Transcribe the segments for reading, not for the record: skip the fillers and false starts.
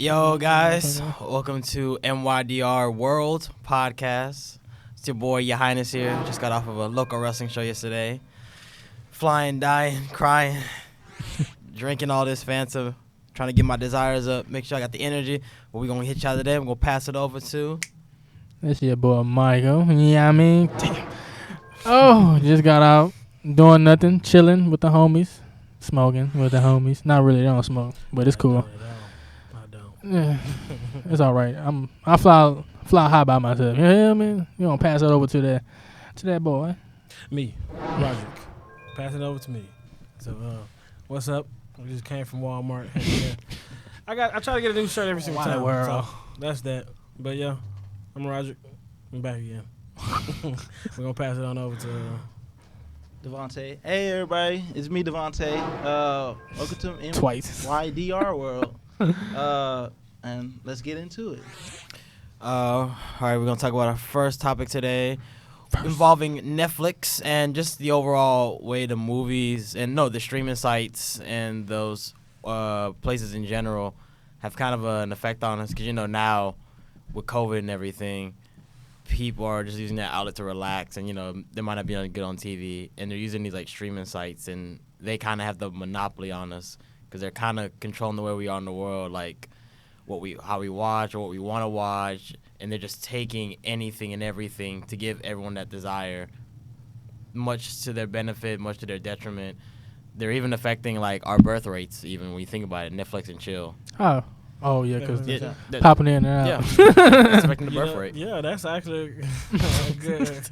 Yo, guys, welcome to MYDR WoRld podcast. It's your boy, Your Highness here. Just got off of a local wrestling show yesterday. Flying, dying, crying, drinking all this Fanta, trying to get my desires up, make sure I got the energy. But we're going to hit y'all today. We're going to pass it over to... That's your boy, Michael. Yeah, I mean, oh, just got out, doing nothing, chilling with the homies, smoking with the homies. Not really, they don't smoke, but it's cool. Yeah, it's all right. I fly high by myself. You know what I mean? You gonna pass it over to that boy. Me, Roderick. Pass it over to me. So, what's up? We just came from Walmart. I try to get a new shirt every single time. So that's that. But yeah, I'm Roderick. I'm back again. We're gonna pass it on over to Devontae. Hey everybody, it's me, Devontae. Welcome to MYDR WoRld. And let's get into it. All right, we're going to talk about our first topic today involving Netflix and just the overall way the movies and the streaming sites and those places in general have kind of an effect on us. Because, now with COVID and everything, people are just using that outlet to relax. And, they might not be good on TV. And they're using these, streaming sites. And they kind of have the monopoly on us. Because they're kind of controlling the way we are in the world, how we watch or what we want to watch, and they're just taking anything and everything to give everyone that desire, much to their benefit, much to their detriment. They're even affecting our birth rates, even when you think about it. Netflix and chill. Oh yeah, because popping in and out. Yeah, it's affecting the birth rate. Yeah, that's actually a good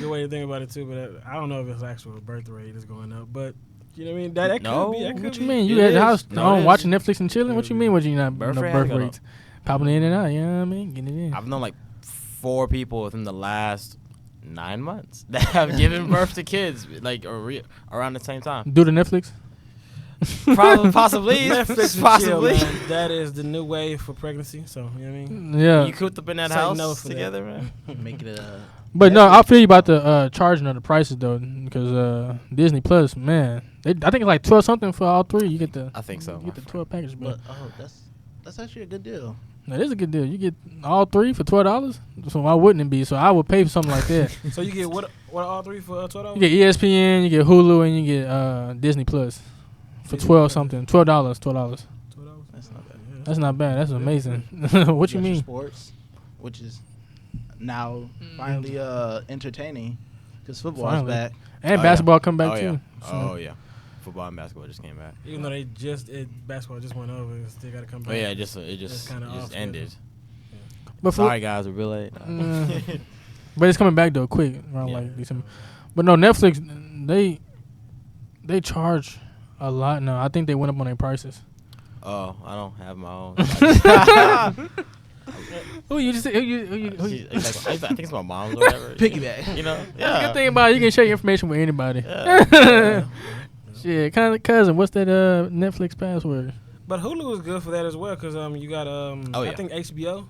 way to think about it too. But I don't know if it's actual birth rate is going up, but. You know what I mean? That could be. That could what be. You mean? You at the house watching Netflix and chilling? What you mean? What you not birth rates? Popping in and out, you know what I mean? Getting it in. I've known 4 people within the last 9 months that have given birth to kids around the same time. Do the Netflix? Probably, possibly. Netflix possibly. Chill, man. That is the new wave for pregnancy. So, you know what I mean? Yeah. You cooked up in that house together, man. Make it a... But no, I feel you about the charging of the prices though, because Disney Plus, man, I think it's 12 something for all 3. You get the I think so. You get the 12 package, bro. But that's actually a good deal. That is a good deal. You get all 3 for $12. So why wouldn't it be? So I would pay for something like that. So you get what all 3 for $12? You get ESPN, you get Hulu, and you get Disney Plus for $12 something. $12. $12. That's not bad. Yeah. That's not bad. That's amazing. What you mean? Sports, which is now finally entertaining because football's back and basketball come back too. Yeah. Oh yeah, football and basketball just came back. Even though basketball just went over, it still got to come back. Oh yeah, it just ended. Yeah. But sorry guys, we're really late. But it's coming back though, quick around December. But no, Netflix they charge a lot now. I think they went up on their prices. Oh, I don't have my own. Who you just? I think it's my mom's or whatever. Piggyback. Yeah. The good thing about it, you can share your information with anybody. Yeah. Shit, kind of cousin. What's that Netflix password? But Hulu is good for that as well because you got I think HBO.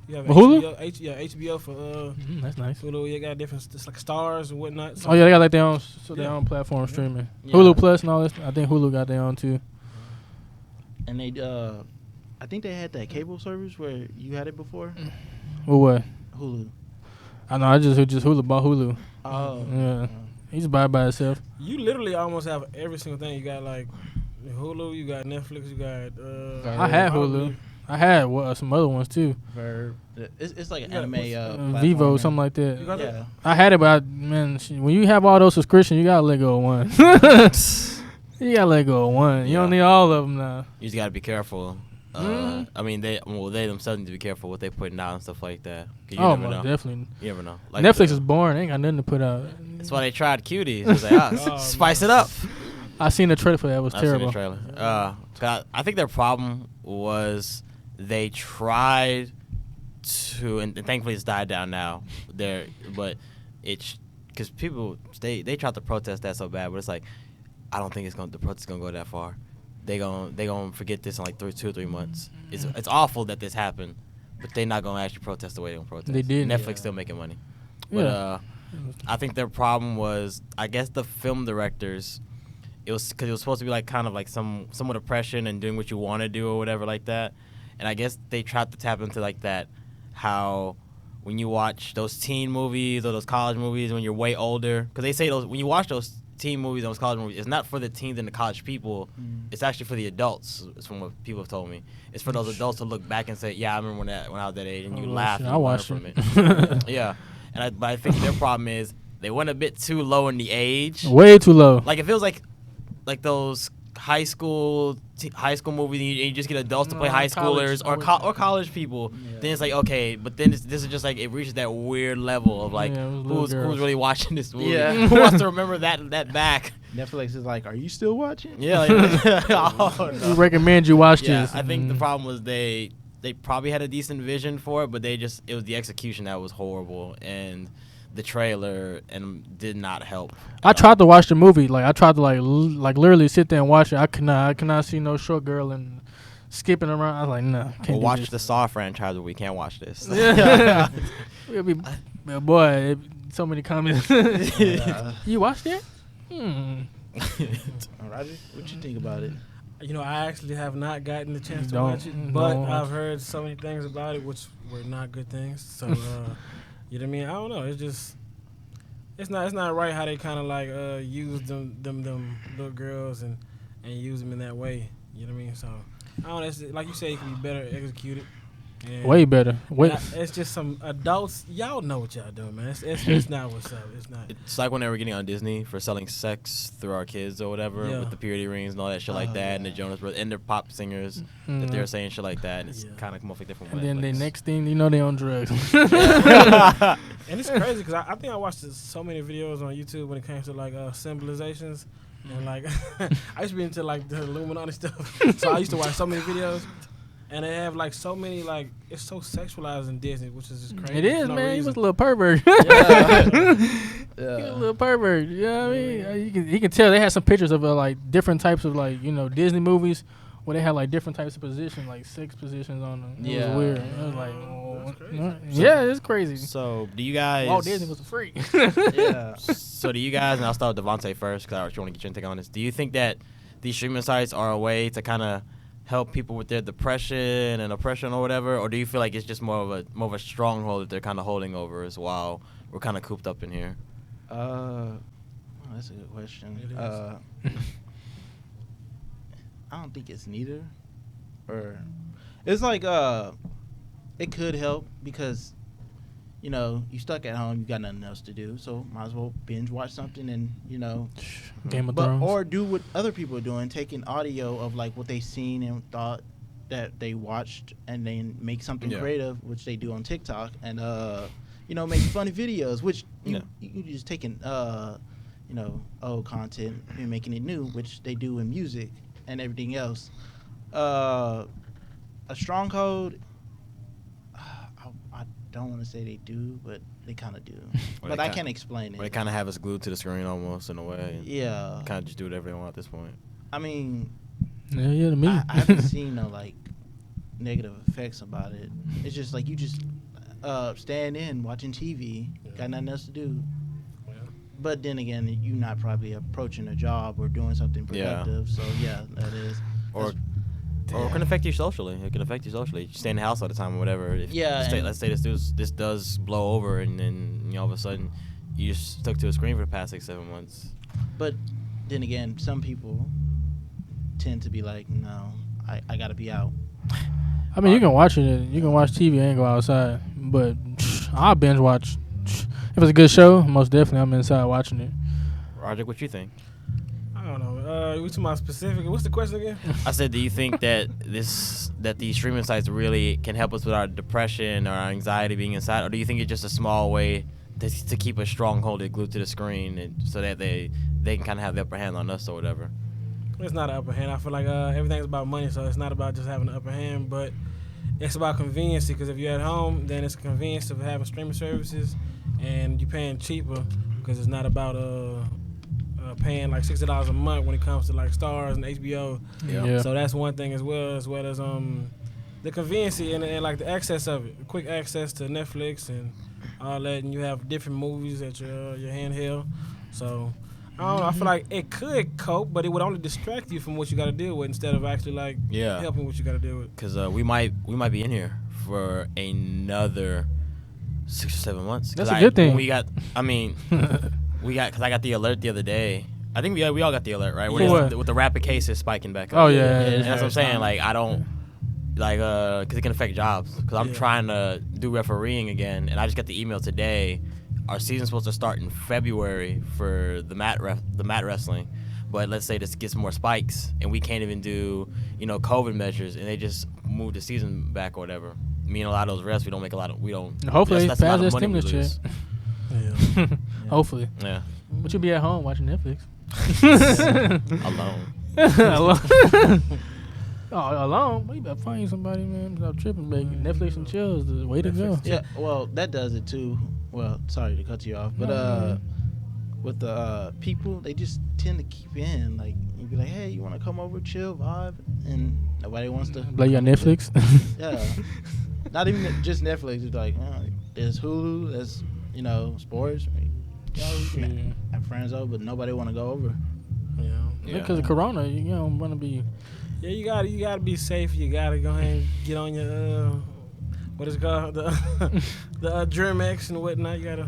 You have Hulu? HBO for that's nice. Hulu. You got different just stars and whatnot. So they got their own platform streaming. Yeah. Hulu Plus and all this. I think Hulu got their own too. And they I think they had that cable service where you had it before. Well, what? Hulu. I know. I just Hulu bought Hulu. Oh. Yeah. He just buy it by itself. You literally almost have every single thing. You got Hulu. You got Netflix. You got. I had Hulu. I had some other ones too. Verb. It's like an anime. Vivo, something like that. You got that? I had it, but when you have all those subscriptions, you gotta let go of one. You gotta let go of one. You don't need all of them now. You just gotta be careful. I mean, they themselves need to be careful what they putting out and stuff like that. You never know. Definitely. You never know. Netflix is boring. They ain't got nothing to put out. That's why they tried Cuties. It was like, spice it up. I seen the trailer for that. It was terrible. I've seen the trailer. I think their problem was they tried to, and thankfully it's died down now. But it's because people they tried to protest that so bad, but it's like I don't think the protest is gonna go that far. They gonna forget this in 2 or 3 months. It's awful that this happened, but they're not gonna actually protest the way they're gonna protest. They did. Netflix still making money, but I think their problem was I guess the film directors. It was because it was supposed to be somewhat oppression and doing what you want to do or whatever like that, and I guess they tried to tap into like that, how when you watch those teen movies or those college movies when you're way older, because they say when you watch those teen movies and those college movies, it's not for the teens and the college people. It's actually for the adults. It's from what people have told me. It's for those adults to look back and say, "Yeah, I remember when I was that age," and you laugh. And I watched from it. Yeah, but I think their problem is they went a bit too low in the age. Way too low. Like it feels like those high school movies, and you just get adults to play high schoolers or college people. Yeah. Then it's like, okay, but then this is just like it reaches that weird level of like who's really watching this movie? Yeah. Who wants to remember that back? Netflix is like, are you still watching? Yeah. Like, we recommend you watch this. I think the problem was they probably had a decent vision for it, but it was the execution that was horrible, and the trailer did not help. I tried to watch the movie. Like I tried to like literally sit there and watch it. I cannot see no short girl and skipping around. I was like, no. We'll watch the Saw franchise, but we can't watch this. Yeah. Boy, so many comments. You watched it? Roger, what you think about it? You know, I actually have not gotten the chance to watch it, but I've heard so many things about it, which were not good things. So. You know what I mean? I don't know. It's just, it's not right how they kind of like use them little girls and use them in that way. You know what I mean? So I don't know. It's, like you say, it can be better executed. Way better. It's just some adults. Y'all know what y'all doing, man. It's not what's up. It's not. It's like when they were getting on Disney for selling sex through our kids or whatever, with the purity rings and all that shit like that, and the Jonas Brothers and their pop singers that they're saying shit like that, and it's kind of come off like different. And then the next thing you know, they on drugs. And it's crazy because I think I watched so many videos on YouTube when it came to like symbolizations. And like I used to be into like the Illuminati stuff, so I used to watch so many videos. And they have like so many like it's so sexualized in Disney, which is just crazy. It is, man. He was a little pervert. He was a little pervert. You know what I mean? You can tell they had some pictures of like different types of like Disney movies where they had like different types of positions, like sex positions on them. It was weird. It was like, it's crazy. So do you guys? Walt Disney was a freak. So do you guys? And I'll start with Devontae first because I actually want to get your take on this. Do you think that these streaming sites are a way to kind of help people with their depression and oppression or whatever, or do you feel like it's just more of a stronghold that they're kind of holding over us while we're kind of cooped up in here? That's a good question. I don't think it's neither, or it's like it could help because you stuck at home, you got nothing else to do, so might as well binge watch something and Game of Thrones, or do what other people are doing, taking audio of like what they seen and thought that they watched, and then make something creative, which they do on TikTok, and make funny videos, which you just taking old content and making it new, which they do in music and everything else. A stronghold. I don't want to say they do, but they kind of do. But I can't explain it. They kind of have us glued to the screen almost in a way. Yeah. Kind of just do whatever they want at this point. I mean, to me. I haven't seen no like negative effects about it. It's just like you just staying in watching TV, got nothing else to do. Yeah. But then again, you're not probably approaching a job or doing something productive. So that is. Or it can affect you socially. You stay in the house all the time or whatever. Let's say this does blow over, and then all of a sudden you just stuck to a screen for the past 6-7 months. But then again, some people tend to be like, no, I gotta be out. I mean, you can watch it. You can watch TV and go outside. But I'll binge watch. If it's a good show, most definitely I'm inside watching it. Roger, what you think? I don't know. We talking about specific. What's the question again? I said, do you think that these streaming sites really can help us with our depression or our anxiety being inside, or do you think it's just a small way to keep a stronghold glued to the screen, and so that they can kind of have the upper hand on us or whatever? It's not an upper hand. I feel like everything's about money, so it's not about just having an upper hand, but it's about convenience. Because if you're at home, then it's convenience of having streaming services, and you're paying cheaper because it's not about paying like $60 a month when it comes to like Stars and HBO. Yeah. So that's one thing as well as the convenience and like the access of it, the quick access to Netflix and all that, and you have different movies at your handheld. So I don't know. I feel like it could cope, but it would only distract you from what you got to deal with instead of actually like helping what you got to deal with. Because we might be in here for another 6 or 7 months. That's a good thing. We got because I got the alert the other day. I think we all got the alert, right? With the rapid cases spiking back up. Oh yeah. And that's what I'm saying. Like I don't because it can affect jobs. Because I'm trying to do refereeing again, and I just got the email today. Our season's supposed to start in February for the mat wrestling, but let's say this gets more spikes and we can't even do COVID measures, and they just move the season back or whatever. Me and a lot of those refs, we don't make a lot of Hopefully, that's a lot pass of that money we stimulus lose. check. Hopefully. Yeah. But you be at home watching Netflix. Alone. Alone? Well, you better find somebody, man. Stop tripping, baby. Netflix and chill is the way to go. Yeah, well, that does it too. Well, sorry to cut you off, but with the people, they just tend to keep in. Like, you be like, hey, you want to come over, chill, vibe? And nobody wants to. Like you on Netflix? Yeah. Not even just Netflix. It's like, there's Hulu, there's, sports. You can have friends over, but nobody want to go over. Yeah. Because of Corona, you don't want to be. Yeah, you gotta be safe. You gotta go ahead and get on your what is it called, the Germ-X and whatnot. You gotta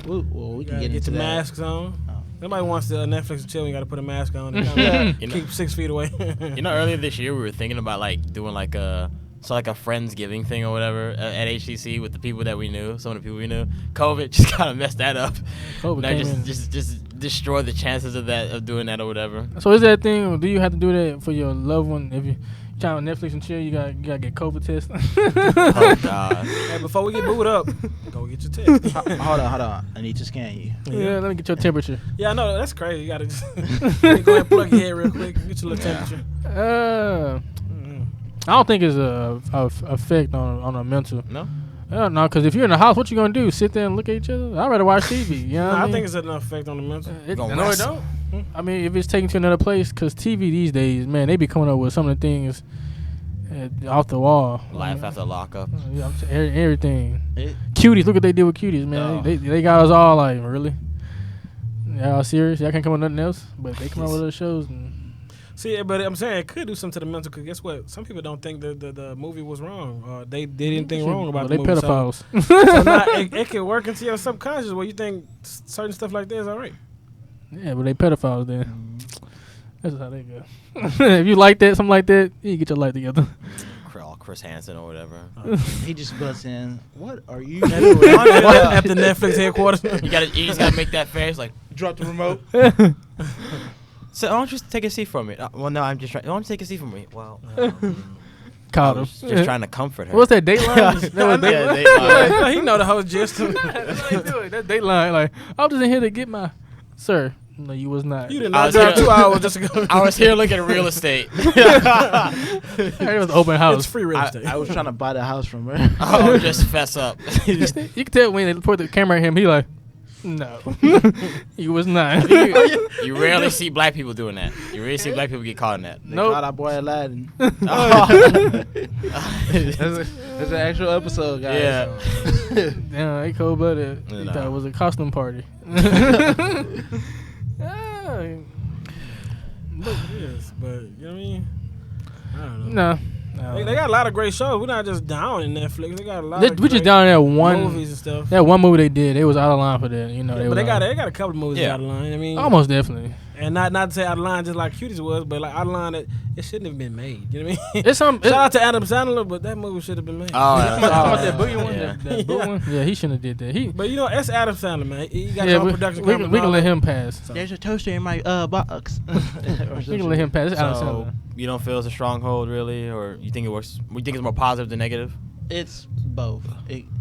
Well, we can get into the that. masks on. Nobody wants to Netflix and chill. You gotta put a mask on. And keep 6 feet away. Earlier this year we were thinking about doing a Friendsgiving thing or whatever at HTC with the people that we knew, some of the people we knew. COVID just kind of messed that up. COVID just destroy the chances of doing that or whatever. So is that a thing? Or do you have to do that for your loved one? If you trying to Netflix and chill, you gotta get COVID test. Oh God! Hey, before we get booed up, go get your test. Hold on. I need to scan you. Yeah, let me get your temperature. Yeah, I know that's crazy. You gotta just go ahead and plug your head real quick, get your little temperature. I don't think it's a effect on a mental. No. No, because if you're in the house, what you gonna do? Sit there and look at each other? I'd rather watch TV. You know what I mean? think it's an effect on the mental. No, it don't. I mean, if it's taken to another place, because TV these days, man, they be coming up with some of the things off the wall. Life after lockup. Yeah, everything. Cuties, look what they did with Cuties, man. They got us all like, really? Y'all serious? Y'all can't come up with nothing else? But they come out with other shows. See, but I'm saying it could do something to the mental. Because guess what? Some people don't think the movie was wrong. They did anything wrong about the movie. They pedophiles. So now it can work into your subconscious where you think certain stuff like that is all right. Yeah, but they pedophiles then. That's how they go. If you like that, something like that, you get your life together. Chris Hansen or whatever. He just busts in. What are you at the Netflix headquarters? You just gotta make that face like drop the remote. So why don't you take a seat from me? Well, no, I'm just trying. Why don't you take a seat from me? Well, caught him. Just trying to comfort her. What's that Dateline? Dateline. He know the whole gist. That's Dateline. Like, I was just in here to get my sir. No, you was not. You did not drive 2 hours just to go. I was here looking at real estate. It was open house. It's free real estate. I was trying to buy the house from her. Oh, just fess up. You can tell when they put the camera at him, he like, no, he was not. You rarely see black people doing that. You rarely see black people get caught in that. They caught our boy Aladdin. That's an actual episode, guys. Yeah. Damn, they cold-blooded. He thought it was a costume party. But you know what I mean? I don't know. No. They got a lot of great shows. We're not just down in Netflix. They got a lot of we just down there one movies and stuff. That one movie they did, they was out of line for that. You know, but they got a couple of movies out of line. I mean, almost definitely. And not to say out of line just like Cuties was, but like out of line that it shouldn't have been made. You know what I mean? Shout out to Adam Sandler, but that movie should have been made. That boogie one, that boogie one. Yeah, he shouldn't have did that. But you know, it's Adam Sandler, man. He got his own production company. We can let him pass. So. There's a toaster in my box. We can let him pass. It's Adam Sandler. You don't feel it's a stronghold, really, or you think it works? You think it's more positive than negative? It's both.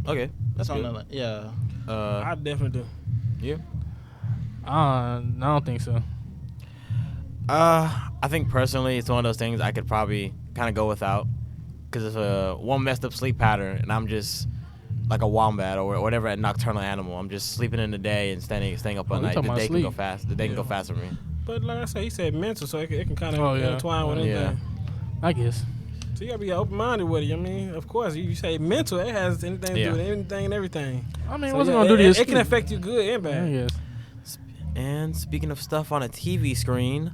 Okay, that's good. Yeah. I definitely do. You? I don't think so. I think personally, it's one of those things I could probably kind of go without, because it's one messed up sleep pattern, and I'm just like a wombat or whatever, a nocturnal animal. I'm just sleeping in the day and staying up all night. The day can go fast. The day can go fast for me. But like I said, he said mental, so it can kind of intertwine with anything. Yeah. I guess. So you gotta be open-minded with it. I mean, of course, you say mental, it has anything to do with anything and everything. I mean, what's it gonna do to your It can affect you good and bad. I guess. And speaking of stuff on a TV screen,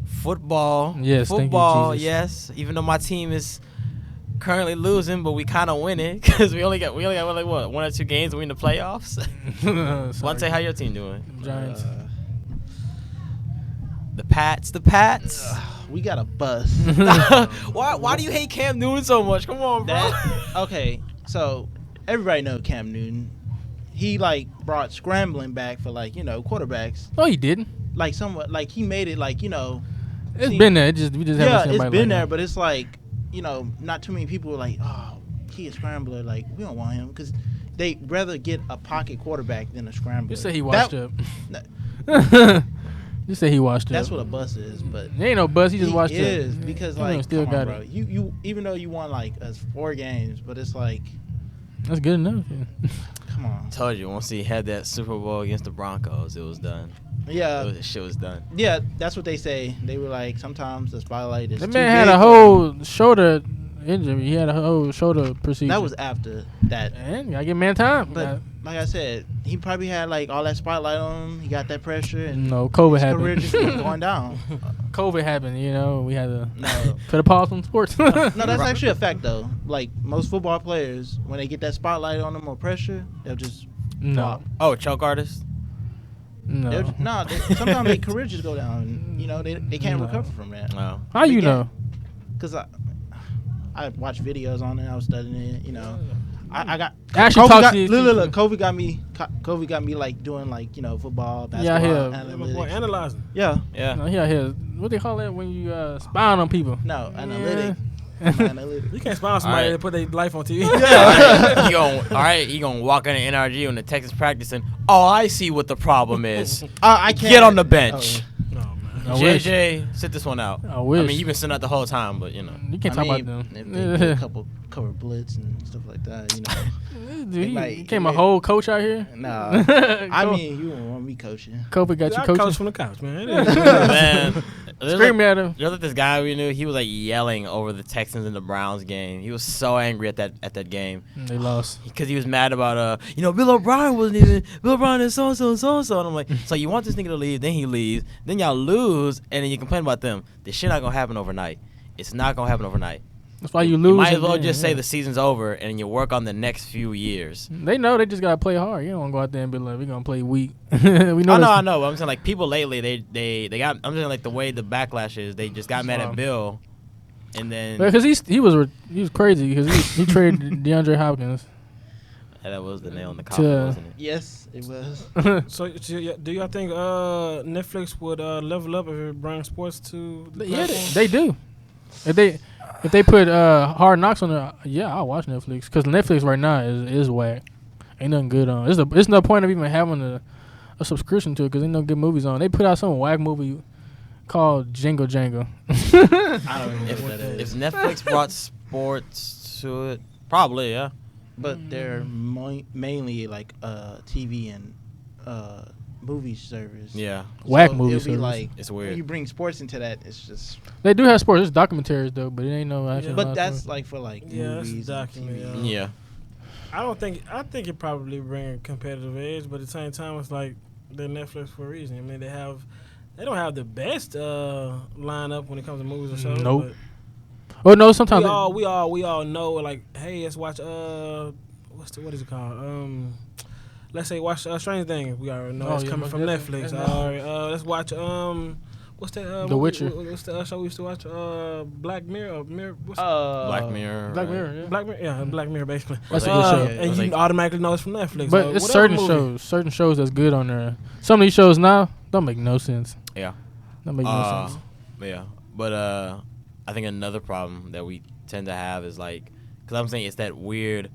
football. Yes, thank you, football. Jesus. Yes, even though my team is currently losing, but we kind of winning because we only got like what 1 or 2 games to win the playoffs. Lante, how your team doing? Giants. The Pats. We got a bust. Why do you hate Cam Newton so much? Come on, bro. Okay, so everybody know Cam Newton. He like brought scrambling back for like quarterbacks. No, he didn't. Like somewhat like he made it like It's been there. We just haven't seen it's anybody been like there, him. but it's like not too many people are like, oh, he a scrambler. Like we don't want him because they rather get a pocket quarterback than a scrambler. You say he washed up. No, You say he washed up. that's what a bust is, but There ain't no buzz. He just washed up. is because like still come on, got bro. it. You even though you won like 4 games, but it's like That's good enough. Yeah. come on. Told you once he had that Super Bowl against the Broncos, it was done. Shit was done. Yeah, that's what they say. They were like, sometimes the spotlight is That too man had big a for whole shoulder injury. He had a whole shoulder procedure. That was after that. And gotta give man time. But like I said, he probably had like all that spotlight on him. He got that pressure, and no, COVID his career happened. just kept going down. COVID happened. We had to No, put a pause on sports. no, that's actually a fact though. Like most football players, when they get that spotlight on them or pressure, they'll just No, flop. Oh, choke artist. no. Sometimes their career just go down. They can't No. recover from that. No. How you They know? Because I watched videos on it. I was studying it. I got Actually, COVID talk got, to you. look, COVID got me like doing like football, Yeah, I basketball, hear. My boy analytics. analyzing. Yeah, Yeah. No, he out here. What they call that when you spying on people? no, Yeah. analytic. Analytic. You can't spy on somebody All right. that put their life on TV. He gonna walk in the NRG when the Texas practicing. Oh, I see what the problem is. I can't Get on the bench. No, man. I wish. JJ, sit this one out. I wish. I mean, you've been sitting out the whole time, but You can't talk about them. If they do a couple cover blitz and stuff like that, Dude, he might- became a whole coach out here. Nah, I mean, you won't want me coaching. Kobe got you I coach coaching. from the couch, man. Man, Screaming at him. there's like this guy we knew. He was like yelling over the Texans and the Browns game. He was so angry at that game They lost. because he was mad about Bill O'Brien wasn't even Bill O'Brien is so and so. And I'm like, so you want this nigga to leave, then he leaves, then y'all lose, and then you complain about them. This shit not gonna happen overnight. It's not gonna happen overnight. That's why you lose. You might as well and just then, say the season's over and you work on the next few years. They know they just gotta play hard. You don't wanna go out there and be like, we're gonna play weak. We know. I know. But I'm saying like people lately, they got. I'm saying like the way the backlash is, they just got mad at Bill, and then Because he was crazy because he traded DeAndre Hopkins. that was the nail in the coffin, To- wasn't it? Yes, it was. So do y'all think Netflix would level up if it brings sports to the Yeah, platform? they do. If they put Hard Knocks on there, yeah, I'll watch Netflix because Netflix right now is whack. Ain't nothing good on. There's no point of even having a subscription to it because ain't no good movies on. They put out some whack movie called Django Django. I don't know If, what that is. if Netflix brought sports to it, probably yeah. But they're mainly like TV and movie service. Yeah, Whack So movie it'll be service. like it's when weird. you bring sports into that, it's just. They do have sports. It's documentaries though, but it ain't no actual. But that's like for like Yeah, that's movies. a and document, TV. Yeah, I think it probably bring a competitive edge, but at the same time, it's like they're Netflix for a reason. I mean, they don't have the best lineup when it comes to movies or shows. Nope. but Oh no, sometimes we all know like, hey, let's watch what is it called? Let's say watch Stranger Things. We already know Oh, it's yeah, coming but from that's- Netflix. that's All right, let's watch what's that? The Witcher. What's the show we used to watch? Black Mirror. Or Mirror. What's Black Mirror. Black right? Mirror. Yeah. Black Mirror. Yeah, Black Mirror basically. That's a a good show. Yeah, And you like- automatically know it's from Netflix. But so it's whatever certain shows that's good on there. Some of these shows now don't make no sense. Yeah. Don't make no sense. Yeah, but I think another problem that we tend to have is like, because I'm saying it's that weird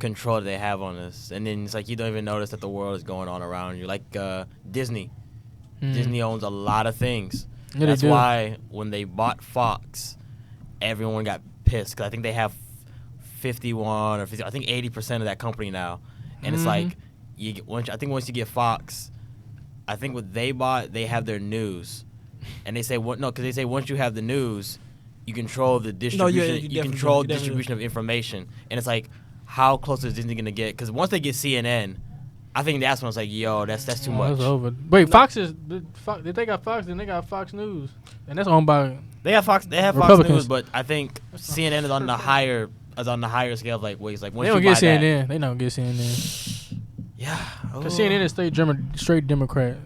control that they have on us, and then it's like you don't even notice that the world is going on around you. Like Disney, Disney owns a lot of things. Yeah, That's they do. why when they bought Fox, everyone got pissed because I think they have 51 or 50. I think 80% of that company now, and it's like once you get Fox, I think what they bought, they have their news. And they say because they say once you have the news, you control the distribution. you you definitely control do. distribution of information, and it's like, how close is Disney gonna get? Because once they get CNN, I think that's when it's like, yo, that's too much. That's over. Wait, Fox is if they got Fox, then they got Fox News, and that's owned by. They have Fox. They have Fox Republicans. News, but I think CNN is on the higher scale of like ways. Like once They don't you get buy that, CNN. They don't get CNN. yeah, Cause CNN is straight Democrat.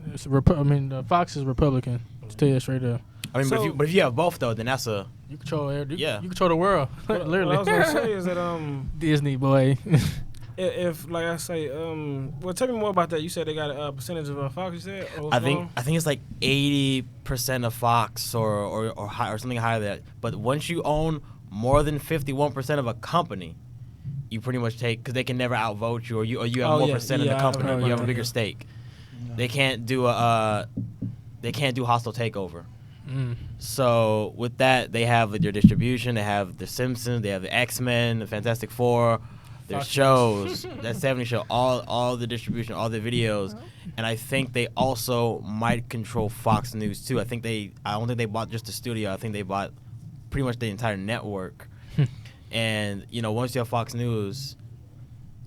Fox is Republican. To tell you that straight up. I mean, So- but if you have both though, then that's a You control Yeah. You control the world. Literally. What I was gonna say is that Disney boy. if like I say well, tell me more about that. You said they got a percentage of Fox. You said. Or what's I going think it's like 80% of Fox or high, or something higher than that. But once you own more than 51% of a company, you pretty much take because they can never outvote you, or you have Oh, more yeah. percent in Yeah, the I company. heard You have about a bigger that. stake. Yeah. They can't do hostile takeover. Mm. So with that, they have their distribution. They have the Simpsons. They have the X-Men, the Fantastic Four. Their Fox shows, that 70 show, all the distribution, all the videos, and I think they also might control Fox News too. I don't think they bought just the studio. I think they bought pretty much the entire network. And once you have Fox News,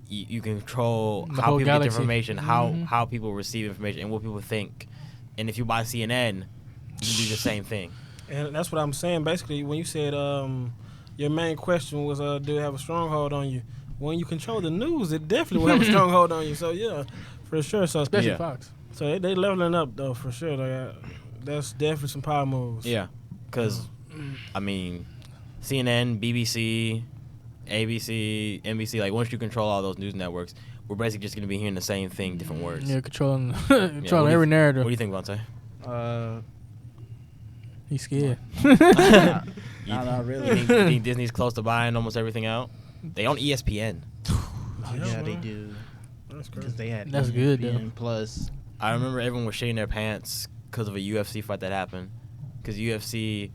you control The how whole people get galaxy. information, Mhm. how people receive information, and what people think. And if you buy CNN, you can do the same thing. And that's what I'm saying. Basically, when you said your main question was, do it have a stronghold on you? When you control the news, it definitely will have a stronghold on you. So yeah, for sure. So Especially Yeah. Fox. so they leveling up though for sure. Like, that's definitely some power moves. Yeah, because I mean, CNN, BBC, ABC, NBC. Like once you control all those news networks, we're basically just gonna be hearing the same thing, different words. Yeah, controlling Yeah, what do controlling you- every narrative. What do you think, Vontae? He's scared. Not You really. think Disney's close to buying almost everything out? They own ESPN. Oh, yeah, they do. That's Because crazy. they had That's good, though. ESPN Plus. I remember everyone was shitting their pants because of a UFC fight that happened. Because UFC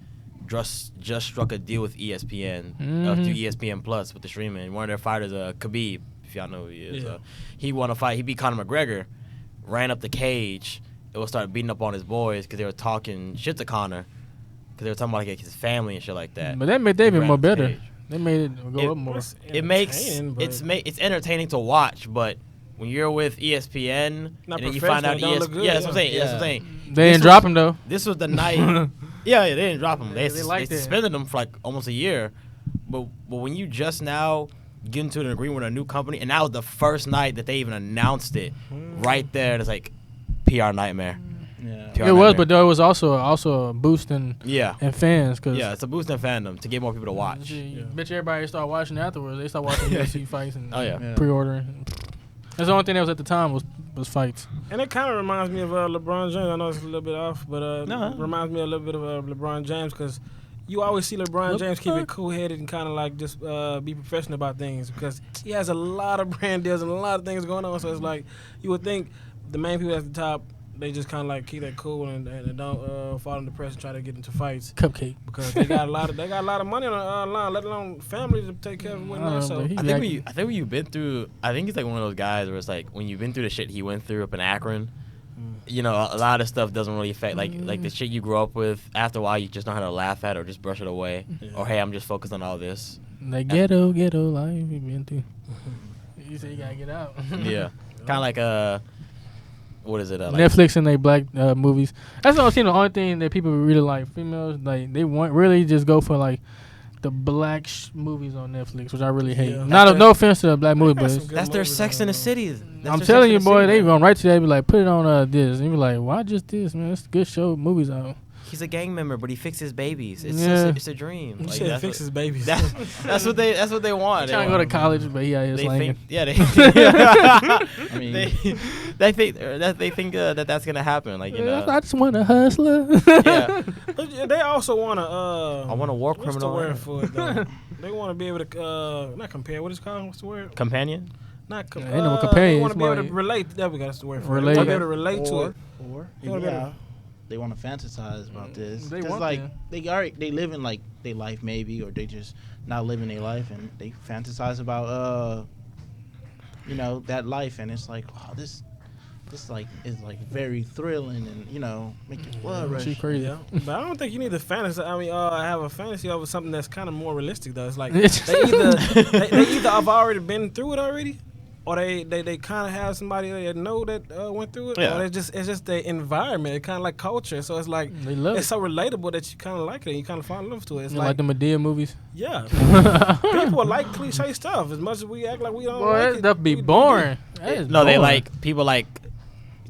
just struck a deal with ESPN through ESPN Plus with the streaming. One of their fighters, Khabib, if y'all know who he is, Yeah. he won a fight. He beat Conor McGregor, ran up the cage, and was started beating up on his boys because they were talking shit to Conor. Because they were talking about like his family and shit like that. But that made David Ran more up the better. cage. They made it go up more. It's It makes entertaining, but it's entertaining to watch, but when you're with ESPN Not and then you find out professional, it don't look ESPN, good, yeah, that's what I'm saying. yeah. That's what I'm saying. They This didn't drop him though. This was the night. Yeah, they didn't drop him. They like that. suspended him for like almost a year. But when you just now get into an agreement with a new company, and that was the first night that they even announced it, right there, it's like PR nightmare. Yeah. PR It was, nightmare. but there was also a boost in Yeah. fans because Yeah, it's a boost in fandom to get more people to watch. Yeah. Bet you everybody start watching afterwards. They start watching UFC fights and Oh, yeah. Yeah. pre-ordering. That's the only thing that was at the time was fights. And it kind of reminds me of LeBron James. I know it's a little bit off, but No. it reminds me a little bit of LeBron James because you always see LeBron James keep it cool-headed and kind of like just be professional about things because he has a lot of brand deals and a lot of things going on. So it's like you would think the main people at the top, they just kind of like keep that cool and don't fall into press and try to get into fights Cupcake. because they got a lot of money on the line, let alone family to take care of and whatnot. So but he- I think when you've been through, I think he's like one of those guys where it's like when you've been through the shit he went through up in Akron, a lot of stuff doesn't really affect like the shit you grew up with. After a while, you just know how to laugh at it or just brush it away. Yeah. Or hey, I'm just focused on all this. The ghetto life we been through. You say you gotta get out. Yeah, kind of like what is it? Like, Netflix and they black movies. That's what I'm saying. The only thing that people really like, females, like they want really just go for like the black movies on Netflix, which I really hate. Yeah. No offense to the black movie, got but some it's- good that's their movies Sex on in the there. City. That's I'm their Sex telling in you, the boy, City, they man. going right to that, be like, put it on this, and you be like, why just this, man? It's a good show, movies out. He's a gang member, but he fixes babies. It's Yeah. it's a dream. You Like, said that's fix what- his babies. That's what they want. Trying to go to college, but he out here They slanging. think, yeah, I mean, they think that that's gonna happen. Like I just want a hustler. yeah. They also want to. I want a war What's the criminal. word for it though? They want to be able to not compare. What is it called? What's the word? Companion. Not Ain't no compare, They want it's to be able to like- relate. There we go. That's the word for Relate. it. They want to be able to relate to it. Or They wanna be able yeah, they want to fantasize about this. They 'Cause, want like to. they live in like their life maybe, or they just not living their life and they fantasize about that life, and it's like wow, this like is like very thrilling and make your blood rush. She crazy. Yeah, but I don't think you need to fantasy. I mean, have a fantasy over something that's kind of more realistic though. It's like It's- they either have already been through it already, or they kind of have somebody that know that went through it. Yeah. Or it's just the environment. It's kind of like culture. So it's like They love it's it. so relatable that you kind of like it. And you kind of fall in love to it. It's You like the MYDR movies? yeah. People like cliche stuff as much as we act like we don't Boy, like that it. stuff be we do. boring. That is No, they boring. like people like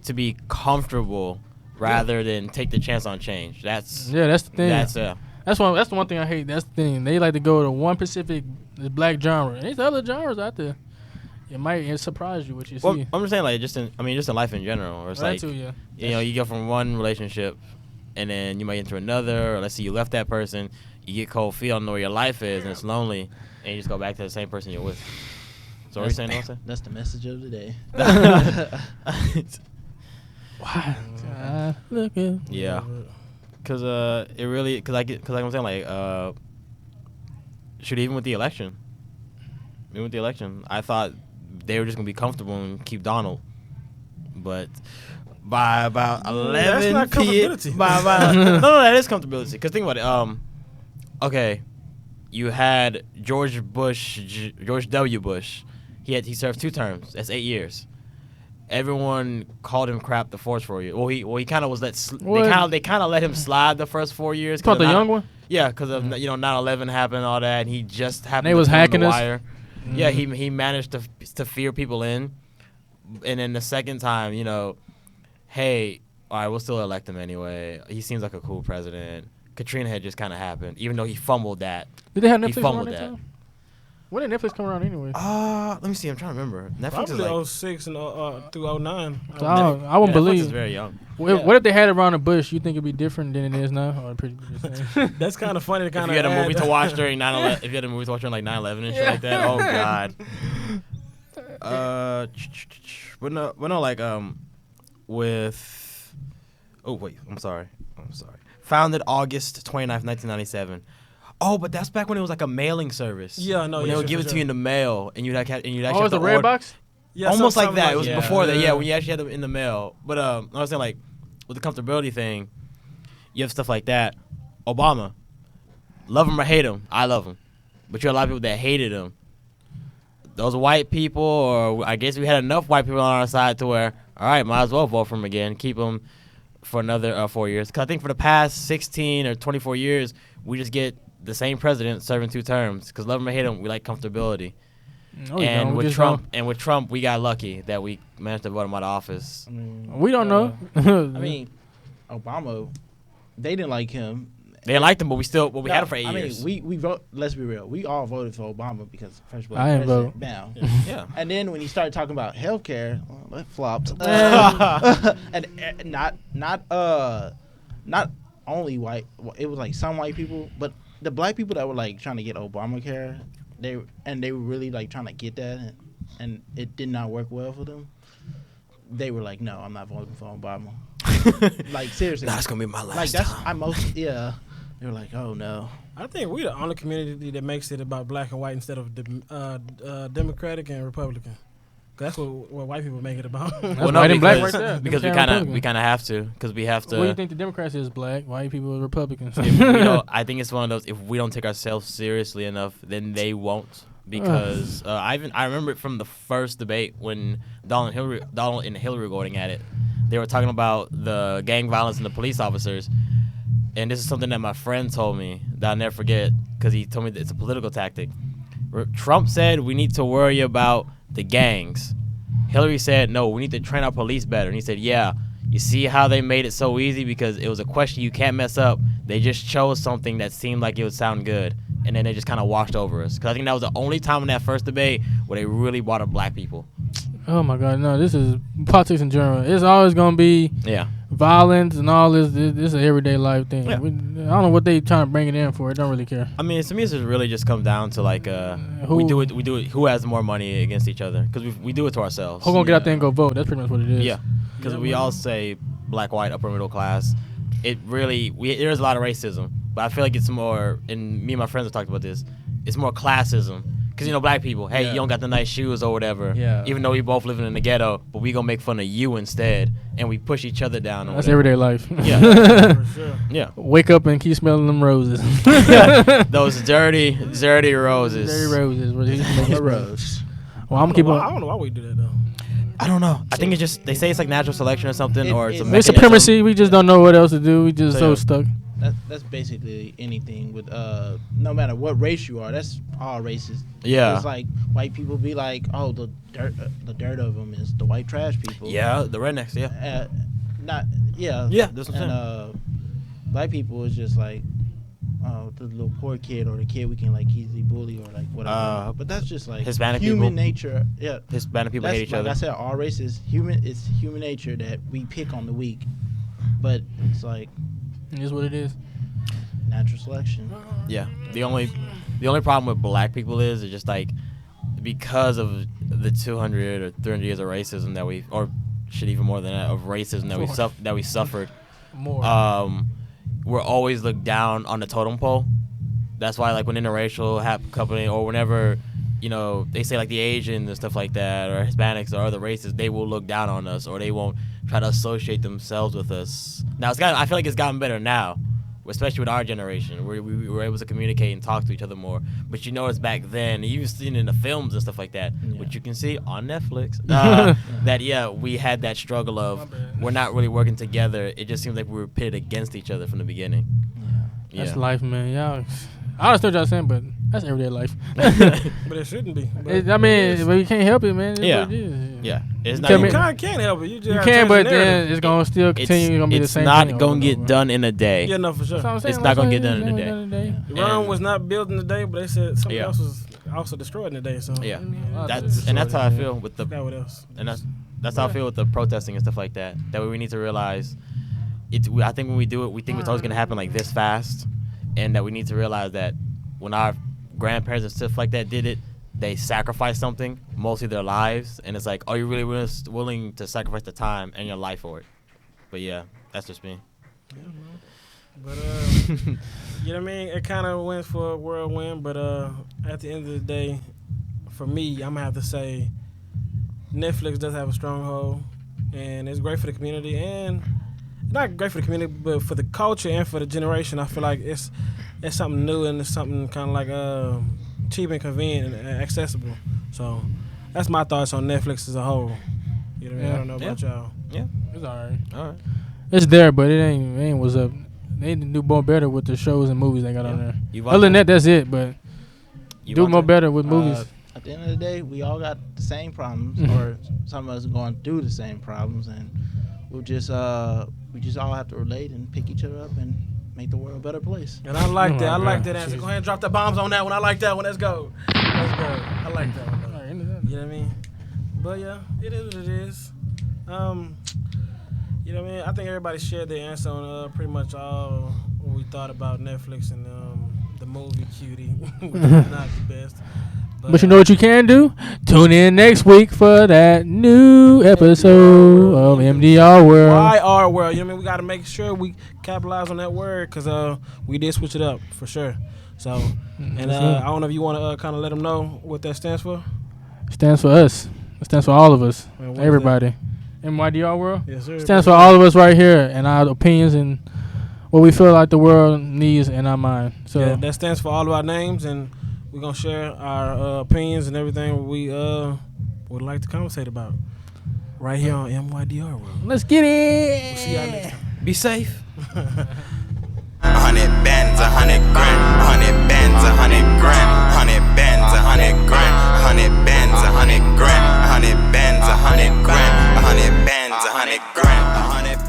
to be comfortable rather than take the chance on change. That's Yeah, that's the thing. that's That's the one thing I hate. That's the thing. They like to go to one specific black genre. There's other genres out there. It surprise you what you well, see. I'm just saying like just in life in general. Or it's That like too, yeah. you know, you go from one relationship and then you might enter another, or let's say you left that person, you get cold feet, don't know where your life is, and it's lonely, and you just go back to the same person you're with. So what are you saying, Nelson? That's the message of the day. Look at Yeah, cause it really, cause I'm saying like shoot, even with the election, I thought they were just gonna be comfortable and keep Donald, but by about 11 That's not comfortability. no, that is comfortability. Cause think about it. Okay, you had George W. Bush. He served 2 terms. That's 8 years. Everyone called him crap the first 4 years. Well, he kind of was they kind of let him slide the first 4 years. Called the young one? Yeah, because of 9/11 happened, all that, and he just happened. They was to turn hacking the us? wire. Yeah, he managed to fear people in, and then the second time, hey, all right, we'll still elect him anyway. He seems like a cool president. Katrina had just kind of happened, even though he fumbled that. Did they have He Netflix fumbled around that that. time? When did Netflix come around anyway? Let me see. I'm trying to remember. Netflix is Probably like 06 and through 09. I wouldn't Netflix believe. is very young. What if they had it around the Bush? You think it'd be different than it is now, or pretty the same? That's kind of funny. To If kind you of had a movie to watch during 9/11, if you had a movie to watch during like 9/11 and shit like that, oh god. But no, like with. Oh wait, I'm sorry. Founded August 29th, 1997. Oh, but that's back when it was like a mailing service. Yeah, no, when yeah, they would sure, give for it to you in the mail, and you'd actually Oh, have it's to the red order- box? Yeah, almost like something that. It was that. before that. Yeah, when you actually had them in the mail. But I was saying like with the comfortability thing, you have stuff like that. Obama, love him or hate him, I love him. But you had a lot of people that hated him. Those white people, or I guess we had enough white people on our side to where, all right, might as well vote for him again, keep him for another 4 years. Because I think for the past 16 or 24 years, we just get the same president serving 2 terms. Because love him or hate him, we like comfortability. No, And with Trump, we got lucky that we managed to vote him out of office. we don't know. I mean, Obama, they didn't like him. They didn't like him, but we had him for 8 years. I mean, we vote. Let's be real. We all voted for Obama because first black I didn't president. vote. Bam. Yeah. And then when he started talking about healthcare, well, that flopped. And not only white. It was like some white people, but the black people that were like trying to get Obamacare, they were really like trying to get that, and it did not work well for them. They were like, no, I'm not voting for Obama. Like seriously, That's gonna be my last like that's time. yeah. They were like, oh no. I think we the only community that makes it about black and white instead of Democratic and Republican. 'Cause that's what white people make it about. That's Well, no, white and black because- right there. Because we Democrat and kind Republican. of have to, because we have to. What do you think the Democrats is black? White people are Republicans. I think it's one of those. If we don't take ourselves seriously enough, then they won't. Because I remember it from the first debate when Donald and Hillary were going at it. They were talking about the gang violence and the police officers, and this is something that my friend told me that I'll never forget because he told me that it's a political tactic. Trump said we need to worry about the gangs. Hillary said, no, we need to train our police better. And he said, yeah, you see how they made it so easy because it was a question you can't mess up. They just chose something that seemed like it would sound good, and then they just kind of washed over us. Because I think that was the only time in that first debate where they really brought up black people. Oh my God, no! This is politics in general. It's always gonna be violence and all this. This is an everyday life thing. Yeah. I don't know what they trying to bring it in for. I don't really care. I mean, to me, it really just comes down to like we do it. Who has more money against each other? Because we do it to ourselves. Who's gonna get out there and go vote? That's pretty much what it is. Yeah, because we all say black, white, upper middle class. It really there's a lot of racism, but I feel like it's more. And me and my friends have talked about this. It's more classism. Because, black people, hey, you don't got the nice shoes or whatever. Yeah. Even though we both living in the ghetto, but we going to make fun of you instead. And we push each other down. That's everyday life. Yeah. For sure. Yeah. Wake up and keep smelling them roses. Those dirty roses. Dirty roses. A rose. Well, I'm keeping. I don't know why we do that though. I don't know. I think it's just they say it's like natural selection or something, or it's a It's mechanism. supremacy. We just don't know what else to do. We just so stuck. That's basically anything with no matter what race you are. That's all races. Yeah. It's like white people be like, oh, the dirt of them is the white trash people. Yeah, the rednecks. Yeah. Yeah. That's what I'm saying. Black people is just like, the little poor kid or the kid we can like easily bully or like whatever. But that's just like Hispanic human people. nature. Yeah. Hispanic people hate each like other. I said, all races. It's human nature that we pick on the weak. But it's like It is what it is. natural selection. Yeah. The only problem with black people is it's just like because of the 200 or 300 years of racism that we, or shit even more than that, of racism that we suffered. More. We're always looked down on the totem pole. That's why, like, when interracial company or whenever, you know, they say like the Asians and stuff like that, or Hispanics or other races, they will look down on us or they won't try to associate themselves with us. Now I feel like it's gotten better now, especially with our generation, where we were able to communicate and talk to each other more. But you notice back then, you've seen it in the films and stuff like that, which you can see on Netflix, that we had that struggle of we're not really working together. It just seems like we were pitted against each other from the beginning. Yeah. That's life, man. Y'all, I understand what y'all saying, but that's everyday life. But it shouldn't be. But you can't help it, man. It's Yeah. what it is. Yeah, it's You not. can't You make- kind of can't help it. You just You gotta can, change but the then narrative. it's gonna still continue. It's gonna be the same. It's not thing gonna get done in a day. Yeah, no, for sure. That's what I'm saying. It's not gonna get done in a day. Rome And- was not built in a day, but they said something Yeah. else was also destroyed in a day. So Yeah, That's that's how I feel with the. Forgot what else. And that's how I feel with the protesting and stuff like that. That way we need to realize, I think when we do it, we think it's always gonna happen like this fast, and that we need to realize that when our grandparents and stuff like that did it, they sacrificed something, mostly their lives, and it's like, are you really willing to sacrifice the time and your life for it? But yeah, that's just me. Yeah, but you know what I mean? It kind of went for a whirlwind, but at the end of the day, for me, I'm gonna have to say Netflix does have a stronghold, and it's great for the community, and not great for the community, but for the culture and for the generation. I feel like it's something new and it's something kind of like cheap and convenient and accessible. So that's my thoughts on Netflix as a whole. You know what I mean? I don't know about y'all. Yeah, It's alright. all right. It's there, but it ain't what's up. They need to do more better with the shows and movies they got on there. You Other than that, that's it. But do more better with movies. At the end of the day, we all got the same problems, or some of us are going through the same problems, and we just all have to relate and pick each other up and make the world a better place. And I like that. I like God. that answer. Go ahead and drop the bombs on that one. I like that one. Let's go. I like that one. Though. You know what I mean? But yeah, it is what it is. You know what I mean? I think everybody shared their answer on pretty much all what we thought about Netflix and the movie Cutie, which is not the best. But you know what you can do? Tune in next week for that new episode of MDR WoRld. MYDR WoRld. You know what I mean? We got to make sure we capitalize on that word because we did switch it up for sure. So, and I don't know if you want to kind of let them know what that stands for. Stands for us. It stands for all of us. Man, what is Everybody. MYDR WoRld. Yes, sir. Stands for all of us right here and our opinions and what we feel like the world needs in our mind. So Yeah, that stands for all of our names, and we're going to share our opinions and everything we would like to conversate about right here on MYDR WoRld. let's get it. We'll see y'all next time. Be safe. 100 bands, 100 grand, 100 bands, 100 grand, 100 bands, 100 grand, 100 bands, 100 grand, 100 bands, 100 grand, 100 bands, 100 grand, 100